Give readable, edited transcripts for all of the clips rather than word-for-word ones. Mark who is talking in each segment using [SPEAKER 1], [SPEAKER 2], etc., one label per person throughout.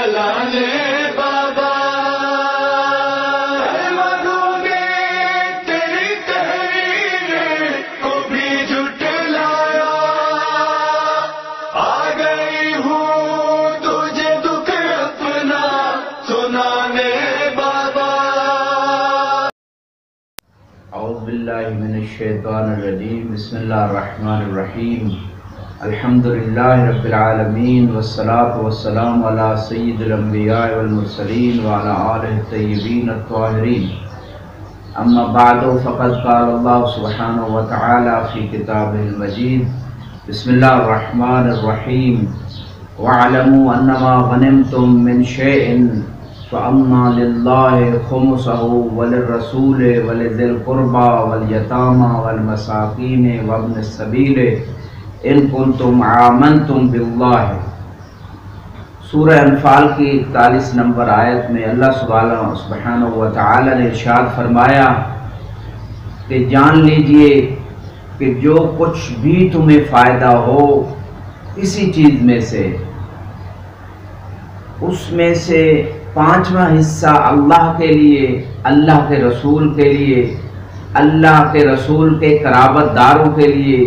[SPEAKER 1] جلانے بابا تیری تحریر کو بھی جھٹلایا، آ گئی ہوں تجھے دکھ اپنا سنانے بابا۔
[SPEAKER 2] اعوذ باللہ من الشیطان الرجیم، بسم اللہ الرحمن الرحیم، الحمدللہ رب العالمین، والصلاة والسلام علی سید الانبیاء والمرسلین وعلی آلہ الطیبین الطاہرین، اما بعد فقد قال اللہ سبحانہ وتعالی فی کتابہ المجید، بسم اللہ الرحمن الرحیم، وَاعْلَمُوا أَنَّمَا غَنِمْتُم مِّن شَيْءٍ فَأَنَّ لِلَّهِ خُمُسَهُ وَلِلرَّسُولِ وَلِذِي الْقُرْبَى وَالْيَتَامَى وَالْمَسَاكِينِ وَابْنِ السَّبِيلِ إِن كُنتُمْ آمَنتُم بِاللَّهِ۔ سورہ انفال کی 41 نمبر آیت میں اللہ سبحانہ وتعالی نے ارشاد فرمایا کہ جان لیجئے کہ جو کچھ بھی تمہیں فائدہ ہو کسی چیز میں سے، اس میں سے 5واں حصہ اللہ کے لیے، اللہ کے رسول کے لیے، اللہ کے رسول کے قرابت داروں کے لیے،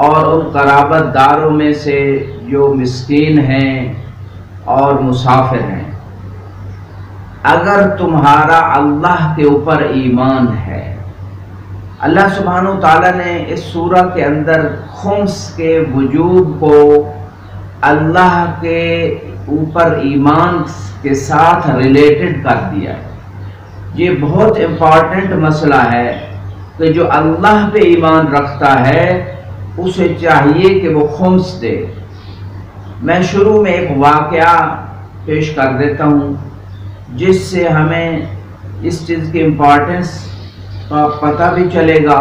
[SPEAKER 2] اور ان قرابت داروں میں سے جو مسکین ہیں اور مسافر ہیں، اگر تمہارا اللہ کے اوپر ایمان ہے۔ اللہ سبحانہ وتعالی نے اس سورہ کے اندر خمس کے وجوب کو اللہ کے اوپر ایمان کے ساتھ ریلیٹڈ کر دیا ہے۔ یہ بہت امپورٹنٹ مسئلہ ہے کہ جو اللہ پہ ایمان رکھتا ہے اسے چاہیے کہ وہ خمس دے۔ میں شروع میں ایک واقعہ پیش کر دیتا ہوں جس سے ہمیں اس چیز کی امپورٹنس کا پتہ بھی چلے گا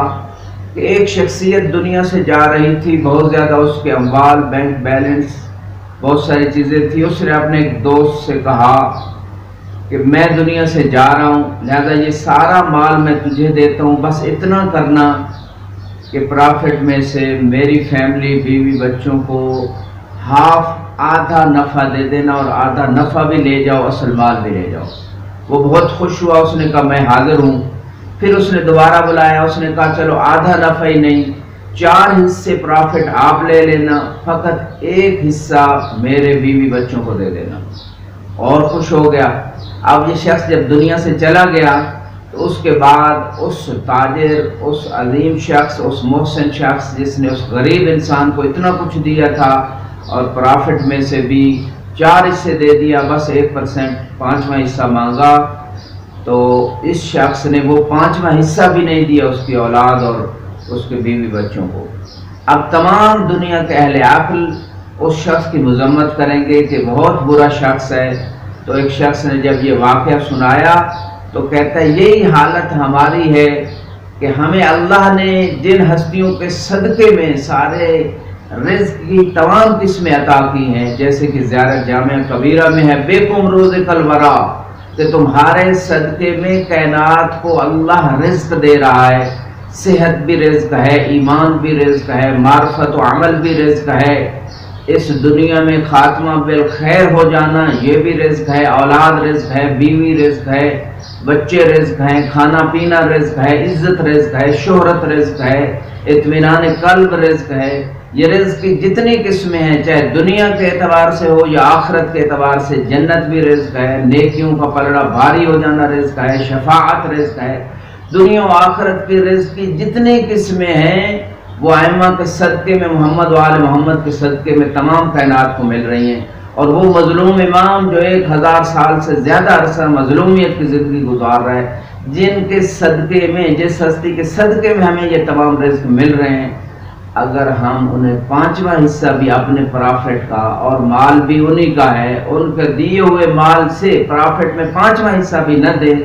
[SPEAKER 2] کہ ایک شخصیت دنیا سے جا رہی تھی، بہت زیادہ اس کے اموال، بینک بیلنس، بہت ساری چیزیں تھی۔ اس نے اپنے ایک دوست سے کہا کہ میں دنیا سے جا رہا ہوں، لہذا یہ سارا مال میں تجھے دیتا ہوں، بس اتنا کرنا کہ پرافٹ میں سے میری فیملی، بیوی بچوں کو آدھا نفع دے دینا اور آدھا نفع بھی لے جاؤ، اصل مال بھی لے جاؤ۔ وہ بہت خوش ہوا، اس نے کہا میں حاضر ہوں۔ پھر اس نے دوبارہ بلایا، اس نے کہا چلو آدھا نفع ہی نہیں، 4 حصے پرافٹ آپ لے لینا، فقط 1 حصہ میرے بیوی بچوں کو دے دینا، اور خوش ہو گیا۔ اب یہ شخص جب دنیا سے چلا گیا تو اس کے بعد اس تاجر، اس عظیم شخص، اس محسن شخص جس نے اس غریب انسان کو اتنا کچھ دیا تھا اور پرافٹ میں سے بھی 4 حصے دے دیا، بس 1% 5واں حصہ مانگا، تو اس شخص نے وہ 5واں حصہ بھی نہیں دیا اس کی اولاد اور اس کے بیوی بچوں کو۔ اب تمام دنیا کے اہل عقل اس شخص کی مذمت کریں گے کہ بہت برا شخص ہے۔ تو ایک شخص نے جب یہ واقعہ سنایا تو کہتا ہے یہی حالت ہماری ہے کہ ہمیں اللہ نے جن ہستیوں کے صدقے میں سارے رزق کی تمام قسمیں عطا کی ہیں، جیسے کہ زیارت جامعہ کبیرہ میں ہے بیکم رزق الورا، کہ تمہارے صدقے میں کائنات کو اللہ رزق دے رہا ہے، صحت بھی رزق ہے، ایمان بھی رزق ہے، معرفت و عمل بھی رزق ہے، اس دنیا میں خاتمہ بالخیر ہو جانا یہ بھی رزق ہے، اولاد رزق ہے، بیوی رزق ہے، بچے رزق ہیں، کھانا پینا رزق ہے، عزت رزق ہے، شہرت رزق ہے، اطمینان قلب رزق ہے۔ یہ رزق کی جتنی قسمیں ہیں، چاہے دنیا کے اعتبار سے ہو یا آخرت کے اعتبار سے، جنت بھی رزق ہے، نیکیوں کا پلڑا بھاری ہو جانا رزق ہے، شفاعت رزق ہے۔ دنیا و آخرت کی رزق کی جتنی قسمیں ہیں وہ ائمہ کے صدقے میں، محمد و آل محمد کے صدقے میں تمام کائنات کو مل رہی ہیں۔ اور وہ مظلوم امام جو 1000 سال سے زیادہ عرصہ مظلومیت کی زندگی گزار رہا ہے، جن کے صدقے میں، جس ہستی کے صدقے میں ہمیں یہ تمام رزق مل رہے ہیں، اگر ہم انہیں 5واں حصہ بھی اپنے پرافٹ کا، اور مال بھی انہی کا ہے، ان کے دیے ہوئے مال سے پرافٹ میں 5واں حصہ بھی نہ دیں،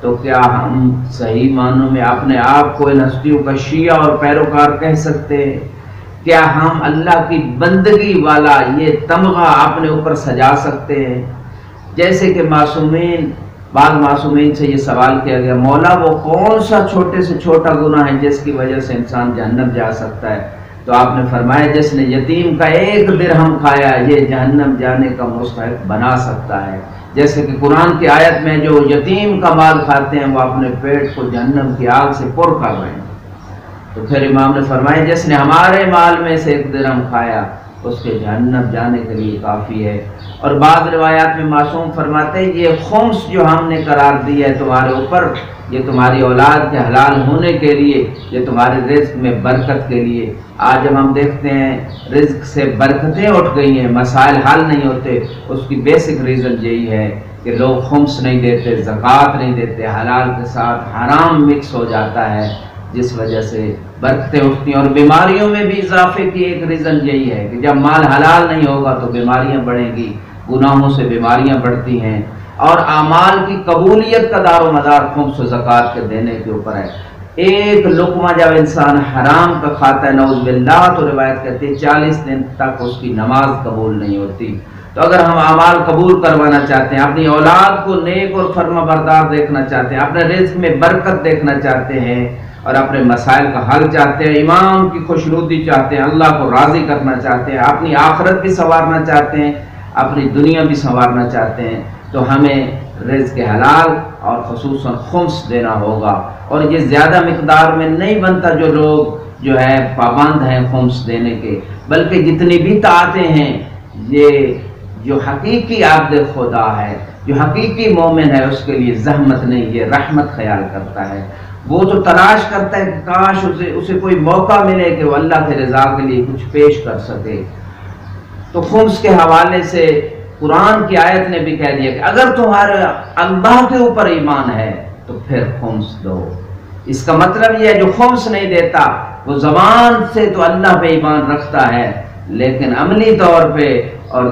[SPEAKER 2] تو کیا ہم صحیح معنوں میں اپنے آپ کو ان ہستیوں کا شیعہ اور پیروکار کہہ سکتے ہیں؟ کیا ہم اللہ کی بندگی والا یہ تمغہ اپنے اوپر سجا سکتے ہیں؟ جیسے کہ معصومین، بعض معصومین سے یہ سوال کیا گیا، مولا وہ کون سا چھوٹے سے چھوٹا گناہ ہے جس کی وجہ سے انسان جہنم جا سکتا ہے؟ تو آپ نے فرمایا جس نے یتیم کا 1 درہم کھایا یہ جہنم جانے کا مستحق بنا سکتا ہے۔ جیسے کہ قرآن کی آیت میں جو یتیم کا مال کھاتے ہیں وہ اپنے پیٹ کو جہنم کی آگ سے پر کر رہے ہیں۔ تو پھر امام نے فرمایا جس نے ہمارے مال میں سے 1 درہم کھایا اس کے جہنم جانے کے لیے کافی ہے۔ اور بعض روایات میں معصوم فرماتے ہیں یہ خمس جو ہم نے قرار دیا ہے تمہارے اوپر، یہ تمہاری اولاد کے حلال ہونے کے لیے، یہ تمہارے رزق میں برکت کے لیے۔ آج جب ہم دیکھتے ہیں رزق سے برکتیں اٹھ گئی ہیں، مسائل حل نہیں ہوتے، اس کی بیسک ریزن یہی ہے کہ لوگ خمس نہیں دیتے، زکوٰۃ نہیں دیتے، حلال کے ساتھ حرام مکس ہو جاتا ہے، جس وجہ سے برکتیں اٹھتی ہیں۔ اور بیماریوں میں بھی اضافے کی ایک ریزن یہی ہے کہ جب مال حلال نہیں ہوگا تو بیماریاں بڑھیں گی، گناہوں سے بیماریاں بڑھتی ہیں، اور اعمال کی قبولیت کا دار و مدار خمس و زکوٰۃ کے دینے کے اوپر ہے۔ ایک لقمہ جب انسان حرام کا کھاتا ہے نعوذ باللہ تو روایت کہتی ہے 40 دن تک اس کی نماز قبول نہیں ہوتی۔ تو اگر ہم اعمال قبول کروانا چاہتے ہیں، اپنی اولاد کو نیک اور فرما بردار دیکھنا چاہتے ہیں، اپنے رزق میں برکت دیکھنا چاہتے ہیں اور اپنے مسائل کا حل چاہتے ہیں، امام کی خوشنودی چاہتے ہیں، اللہ کو راضی کرنا چاہتے ہیں، اپنی آخرت بھی سنوارنا چاہتے ہیں، اپنی دنیا بھی سنوارنا چاہتے ہیں، تو ہمیں رزق حلال اور خصوصاً خمس دینا ہوگا۔ اور یہ زیادہ مقدار میں نہیں بنتا جو لوگ جو ہے پابند ہیں خمس دینے کے، بلکہ جتنی بھی طاعتیں ہیں یہ جو حقیقی عبد خدا ہے، جو حقیقی مومن ہے اس کے لیے زحمت نہیں، یہ رحمت خیال کرتا ہے۔ وہ تو تلاش کرتا ہے کہ کاش اسے کوئی موقع ملے کہ وہ اللہ کی رضا کے لیے کچھ پیش کر سکے۔ تو خمس کے حوالے سے قرآن کی آیت نے بھی کہہ دیا کہ اگر تمہارے اللہ کے اوپر ایمان ہے تو پھر خمس دو۔ اس کا مطلب یہ ہے جو خمس نہیں دیتا وہ زبان سے تو اللہ پہ ایمان رکھتا ہے لیکن عملی طور پہ اور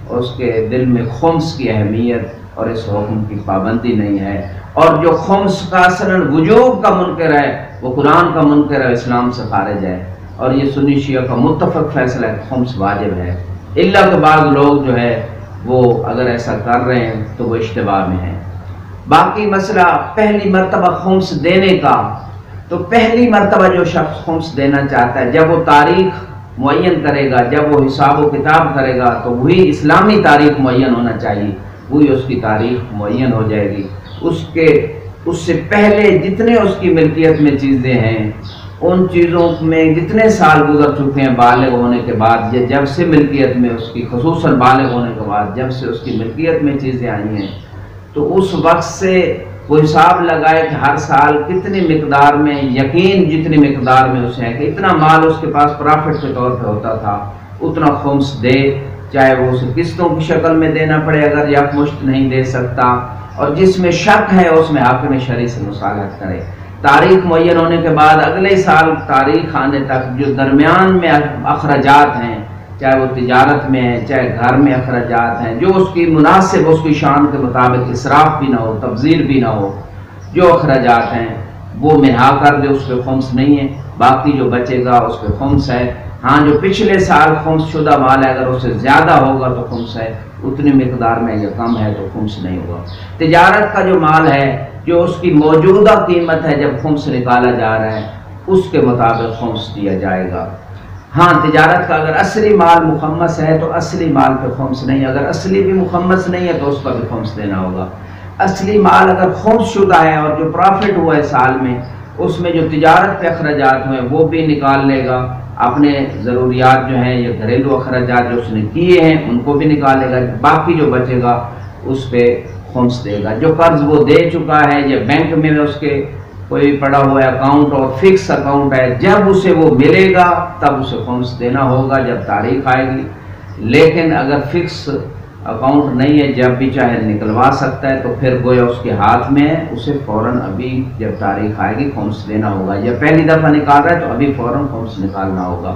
[SPEAKER 2] اس کے دل میں خمس کی اہمیت اور اس حکم کی پابندی نہیں ہے۔ اور جو خمس کا اصلاً وجوب کا منکر ہے وہ قرآن کا منکر ہے، اسلام سے خارج ہے۔ اور یہ سنی شیعہ کا متفق فیصلہ ہے کہ خمس واجب ہے، اللہ کے بعض لوگ جو ہے وہ اگر ایسا کر رہے ہیں تو وہ اشتباہ میں ہیں۔ باقی مسئلہ پہلی مرتبہ خمس دینے کا، تو پہلی مرتبہ جو شخص خمس دینا چاہتا ہے جب وہ تاریخ معین کرے گا، جب وہ حساب و کتاب کرے گا تو وہی اسلامی تاریخ معین ہونا چاہیے، وہی اس کی تاریخ معین ہو جائے گی۔ اس سے پہلے جتنے اس کی ملکیت میں چیزیں ہیں ان چیزوں میں جتنے سال گزر چکے ہیں بالغ ہونے کے بعد، یا جب سے ملکیت میں اس کی خصوصاً بالغ ہونے کے بعد جب سے اس کی ملکیت میں چیزیں آئی ہیں، تو اس وقت سے وہ حساب لگائے کہ ہر سال کتنی مقدار میں، یقین جتنی مقدار میں اسے ہے کہ اتنا مال اس کے پاس پرافٹ کے طور پہ ہوتا تھا، اتنا خمس دے، چاہے وہ اسے قسطوں کی شکل میں دینا پڑے اگر یکمشت نہیں دے سکتا، اور جس میں شک ہے اس میں حاکم شرعی سے مصالحت کرے۔ تاریخ معین ہونے کے بعد اگلے سال تاریخ آنے تک جو درمیان میں اخراجات ہیں، چاہے وہ تجارت میں ہیں چاہے گھر میں اخراجات ہیں، جو اس کی مناسب اس کی شان کے مطابق اسراف بھی نہ ہو، تبذیر بھی نہ ہو، جو اخراجات ہیں وہ منہا کر دے، اس پہ خمس نہیں ہے، باقی جو بچے گا اس پہ خمس ہے۔ ہاں جو پچھلے سال خمس شدہ مال ہے اگر اسے زیادہ ہوگا تو خمس ہے، اتنی مقدار میں اگر کم ہے تو خمس نہیں ہوگا۔ تجارت کا جو مال ہے جو اس کی موجودہ قیمت ہے جب خمس نکالا جا رہا ہے اس کے مطابق خمس دیا جائے گا۔ ہاں تجارت کا اگر اصلی مال مخمس ہے تو اصلی مال پہ خمس نہیں، اگر اصلی بھی مخمس نہیں ہے تو اس پر بھی خمس دینا ہوگا۔ اصلی مال اگر خمس شدہ ہے اور جو پرافٹ ہوا ہے سال میں اس میں جو تجارت پہ اخراجات ہوئے وہ بھی نکال لے گا، اپنے ضروریات جو ہیں یا گھریلو اخراجات جو اس نے کیے ہیں ان کو بھی نکالے گا، باقی جو بچے گا اس پہ خمس دے گا۔ جو قرض وہ دے چکا ہے یا بینک میں اس کے کوئی پڑا ہوا ہے اکاؤنٹ اور فکس اکاؤنٹ ہے، جب اسے وہ ملے گا تب اسے خمس دینا ہوگا جب تاریخ آئے گی، لیکن اگر فکس اکاؤنٹ نہیں ہے جب بھی چاہے نکلوا سکتا ہے تو پھر گویا اس کے ہاتھ میں ہے، اسے فوراً ابھی جب تاریخ آئے گی خمس دینا ہوگا، یا پہلی دفعہ نکال رہا ہے تو ابھی فوراً خمس نکالنا ہوگا۔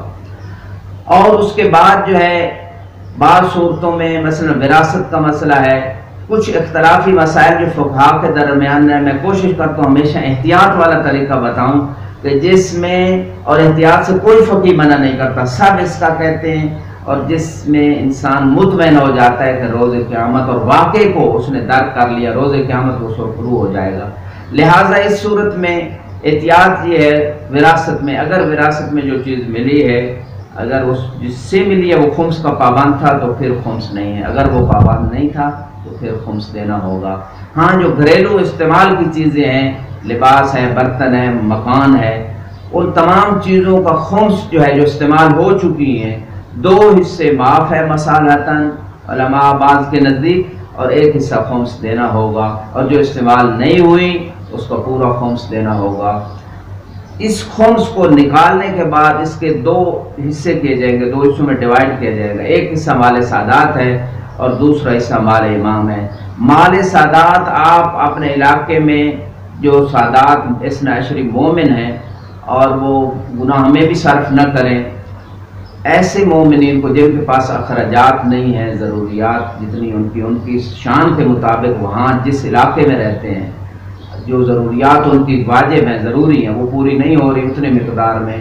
[SPEAKER 2] اور اس کے بعد جو ہے بعض صورتوں میں مثلا وراثت کا مسئلہ ہے، کچھ اختلافی مسائل جو فقہاء کے درمیان ہے، میں کوشش کرتا ہوں ہمیشہ احتیاط والا طریقہ بتاؤں کہ جس میں، اور احتیاط سے کوئی فقی منع نہیں کرتا، سب اس کا کہتے ہیں، اور جس میں انسان مطمئن ہو جاتا ہے کہ روز قیامت اور واقعے کو اس نے درک کر لیا، روز قیامت وہ شروع ہو جائے گا۔ لہٰذا اس صورت میں احتیاط یہ ہے وراثت میں، اگر وراثت میں جو چیز ملی ہے، اگر اس جس سے ملی ہے وہ خمس کا پابند تھا تو پھر خمس نہیں ہے، اگر وہ پابند نہیں تھا تو پھر خمس دینا ہوگا۔ ہاں جو گھریلو استعمال کی چیزیں ہیں، لباس ہے، برتن ہے، مکان ہے، ان تمام چیزوں کا خمس جو ہے جو استعمال ہو چکی ہیں، 2 حصے معاف ہے مصالحتاً علماء بعض کے نزدیک، اور 1 حصہ خمس دینا ہوگا، اور جو استعمال نہیں ہوئی اس کا پورا خمس دینا ہوگا۔ اس خمس کو نکالنے کے بعد اس کے 2 حصے کیے جائیں گے، 2 حصوں میں ڈیوائڈ کیا جائے گا۔ 1 حصہ مال سادات ہے اور دوسرا حصہ مال امام ہے۔ مال سادات آپ اپنے علاقے میں جو سادات اثنا عشری مومن ہیں اور وہ گناہ میں بھی صرف نہ کریں، ایسے مومنین کو جن کے پاس اخراجات نہیں ہیں، ضروریات جتنی ان کی شان کے مطابق وہاں جس علاقے میں رہتے ہیں جو ضروریات ان کی واجب ہیں، ضروری ہیں، وہ پوری نہیں ہو رہی اتنے مقدار میں،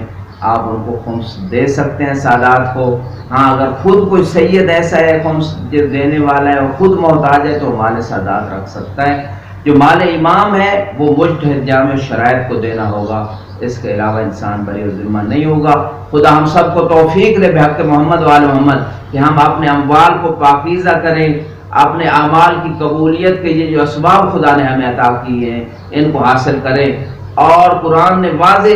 [SPEAKER 2] آپ ان کو خمس دے سکتے ہیں سادات کو۔ ہاں اگر خود کوئی سید ایسا ہے خمس دینے والا ہے اور خود محتاج ہے تو مال سادات رکھ سکتا ہے۔ جو مال امام ہے وہ مجتہد جامع شرائط کو دینا ہوگا، اس کے علاوہ انسان بری و ذمہ نہیں ہوگا۔ خدا ہم سب کو توفیق دے بحق محمد و آل محمد کہ ہم اپنے اموال کو پاکیزہ کریں، اپنے اعمال کی قبولیت کے یہ جو اسباب خدا نے ہمیں عطا کیے ہیں ان کو حاصل کریں۔ اور قرآن نے واضح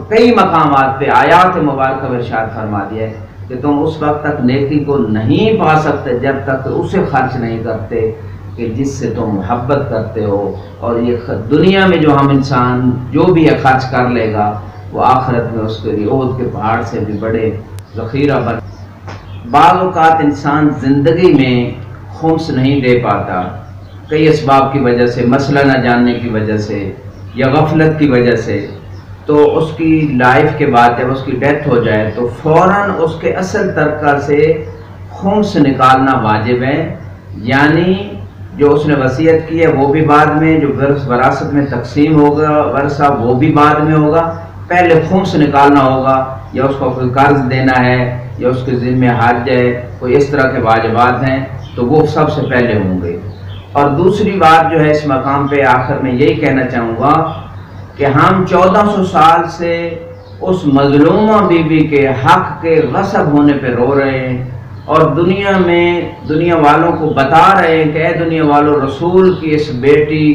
[SPEAKER 2] کئی مقامات پہ آیات مبارکہ میں ارشاد فرما دیا ہے کہ تم اس وقت تک نیکی کو نہیں پا سکتے جب تک اسے خرچ نہیں کرتے کہ جس سے تم محبت کرتے ہو، اور یہ دنیا میں جو ہم انسان جو بھی ہے خرچ کر لے گا وہ آخرت میں اس کے لیے احد کے پہاڑ سے بھی بڑے ذخیرہ بن۔ بعض اوقات انسان زندگی میں خمس نہیں دے پاتا کئی اسباب کی وجہ سے، مسئلہ نہ جاننے کی وجہ سے یا غفلت کی وجہ سے، تو اس کی لائف کے بعد جب اس کی ڈیتھ ہو جائے تو فوراً اس کے اصل ترکہ سے خمس نکالنا واجب ہے، یعنی جو اس نے وصیت کی ہے وہ بھی بعد میں، جو وراثت میں تقسیم ہوگا ورثہ وہ بھی بعد میں ہوگا، پہلے خمس نکالنا ہوگا، یا اس کو کوئی قرض دینا ہے یا اس کے ذمہ حج ہے، کوئی اس طرح کے واجبات ہیں تو وہ سب سے پہلے ہوں گے۔ اور دوسری بات جو ہے اس مقام پہ آخر میں یہی کہنا چاہوں گا کہ ہم 1400 سال سے اس مظلومہ بی بی کے حق کے غصب ہونے پہ رو رہے ہیں، اور دنیا میں دنیا والوں کو بتا رہے ہیں کہ اے دنیا والوں، رسول کی اس بیٹی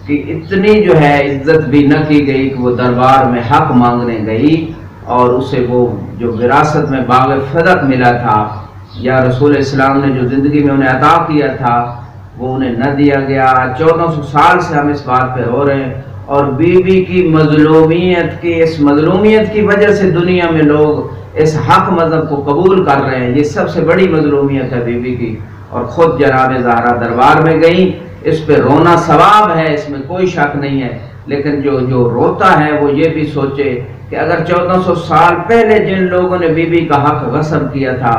[SPEAKER 2] کی اتنی جو ہے عزت بھی نہ کی گئی کہ وہ دربار میں حق مانگنے گئی اور اسے وہ جو وراثت میں باغ فدق ملا تھا یا رسول اسلام نے جو زندگی میں انہیں عطا کیا تھا وہ انہیں نہ دیا گیا۔ 1400 سال سے ہم اس بات پہ رو رہے ہیں، اور بی بی کی اس مظلومیت کی وجہ سے دنیا میں لوگ اس حق مذہب کو قبول کر رہے ہیں۔ یہ سب سے بڑی مظلومیت ہے بی بی کی، اور خود جناب زہرا دربار میں گئیں، اس پہ رونا ثواب ہے، اس میں کوئی شک نہیں ہے، لیکن جو روتا ہے وہ یہ بھی سوچے کہ اگر 1400 سال پہلے جن لوگوں نے بی بی کا حق غصب کیا تھا،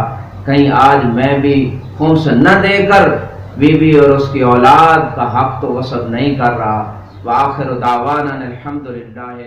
[SPEAKER 2] کہیں آج میں بھی خمس نہ دے کر بی بی اور اس کی اولاد کا حق تو غصب نہیں کر رہا۔ وآخر دعوانا الحمدللہ